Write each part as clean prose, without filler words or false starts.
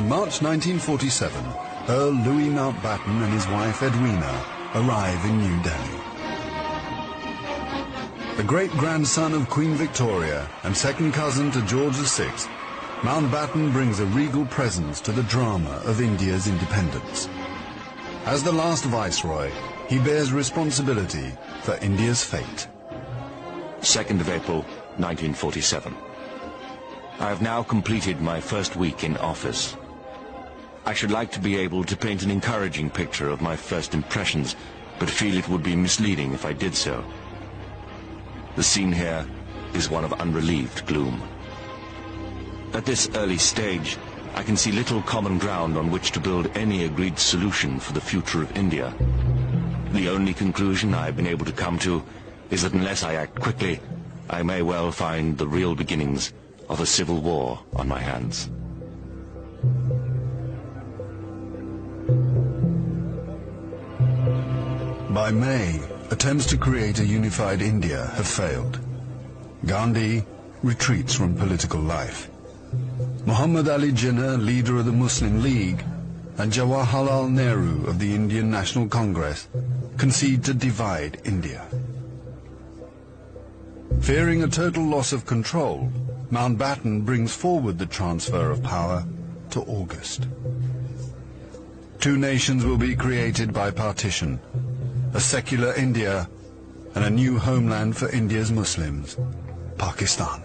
In March 1947, Earl Louis Mountbatten and his wife Edwina arrive in New Delhi. The great-grandson of Queen Victoria and second cousin to George VI, Mountbatten brings a regal presence to the drama of India's independence. As the last viceroy, he bears responsibility for India's fate. 2nd of April, 1947. I have now completed my first week in office. I should like to be able to paint an encouraging picture of my first impressions, but feel it would be misleading if I did so. The scene here is one of unrelieved gloom. At this early stage, I can see little common ground on which to build any agreed solution for the future of India. The only conclusion I have been able to come to is that unless I act quickly, I may well find the real beginnings of a civil war on my hands. By May, attempts to create a unified India have failed. Gandhi retreats from political life. Muhammad Ali Jinnah, leader of the Muslim League, and Jawaharlal Nehru of the Indian National Congress concede to divide India. Fearing a total loss of control, Mountbatten brings forward the transfer of power to August. Two nations will be created by partition, a secular India and a new homeland for India's Muslims, Pakistan.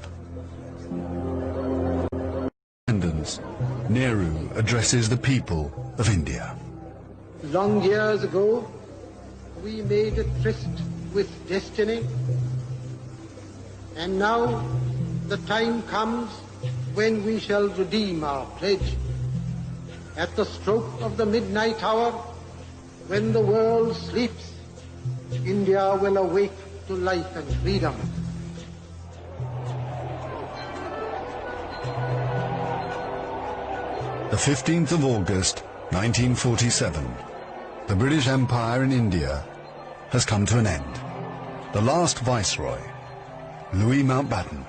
Nehru addresses the people of India. Long years ago, we made a tryst with destiny, and now the time comes when we shall redeem our pledge. At the stroke of the midnight hour, when the world sleeps, India will awake to life and freedom. The 15th of August, 1947, the British Empire in India has come to an end. The last viceroy, Louis Mountbatten.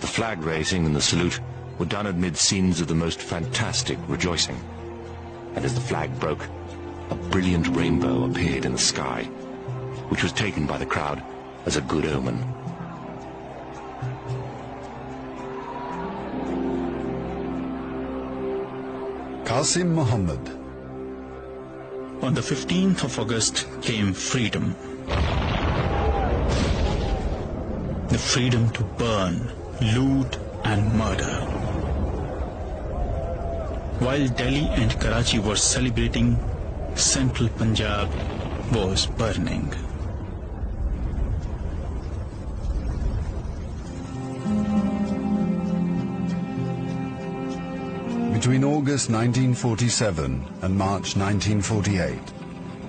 The flag raising and the salute were done amid scenes of the most fantastic rejoicing. And as the flag broke, a brilliant rainbow appeared in the sky, which was taken by the crowd as a good omen. Qasim Muhammad. On the 15th of August came freedom. The freedom to burn, loot and murder. While Delhi and Karachi were celebrating, central Punjab was burning. Between August 1947 and March 1948,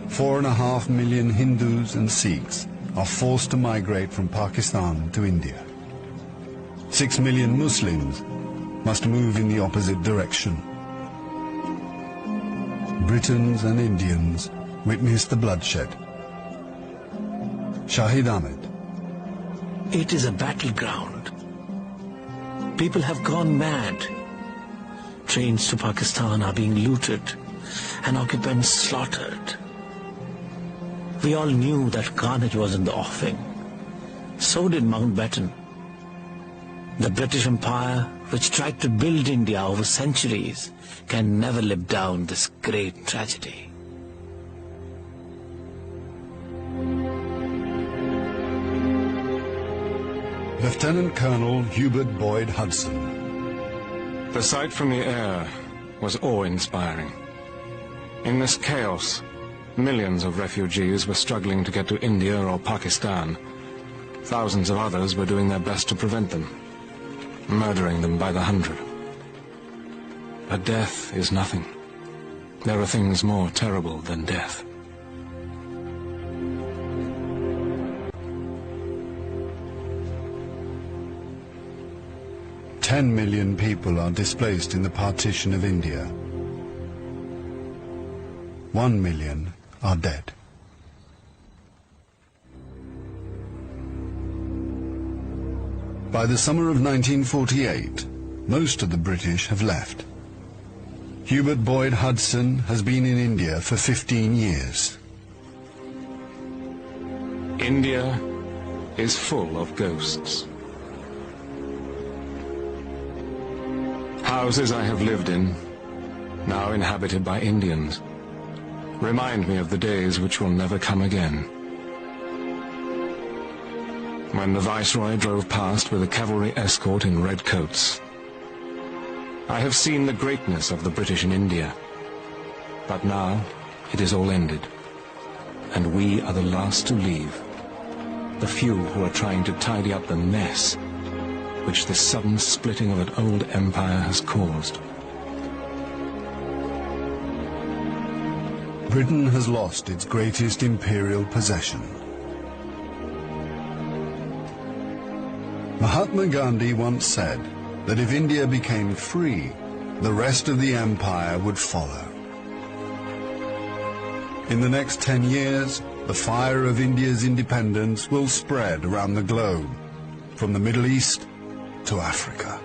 4.5 million Hindus and Sikhs are forced to migrate from Pakistan to India. 6 million Muslims must move in the opposite direction. Britons and Indians witness the bloodshed. Shahid Ahmed. It is a battleground. People have gone mad. Trains to Pakistan are being looted and occupants slaughtered. We all knew that carnage was in the offing. So did Mountbatten. The British Empire, which tried to build India over centuries, can never live down this great tragedy. Lieutenant Colonel Hubert Boyd Hudson. The sight from the air was awe-inspiring. In this chaos, millions of refugees were struggling to get to India or Pakistan. Thousands of others were doing their best to prevent them, murdering them by the hundred. But death is nothing. There are things more terrible than death. $10 million people are displaced in the partition of India. 1 million are dead. By the summer of 1948, most of the British have left. Hubert Boyd Hudson has been in India for 15 years. India is full of ghosts. Houses I have lived in, now inhabited by Indians, remind me of the days which will never come again. When the Viceroy drove past with a cavalry escort in red coats, I have seen the greatness of the British in India, but now it is all ended, and we are the last to leave, the few who are trying to tidy up the mess which the sudden splitting of an old empire has caused. Britain has lost its greatest imperial possession. Mahatma Gandhi once said that if India became free, the rest of the empire would follow. In the next 10 years, the fire of India's independence will spread around the globe, from the Middle East to Africa.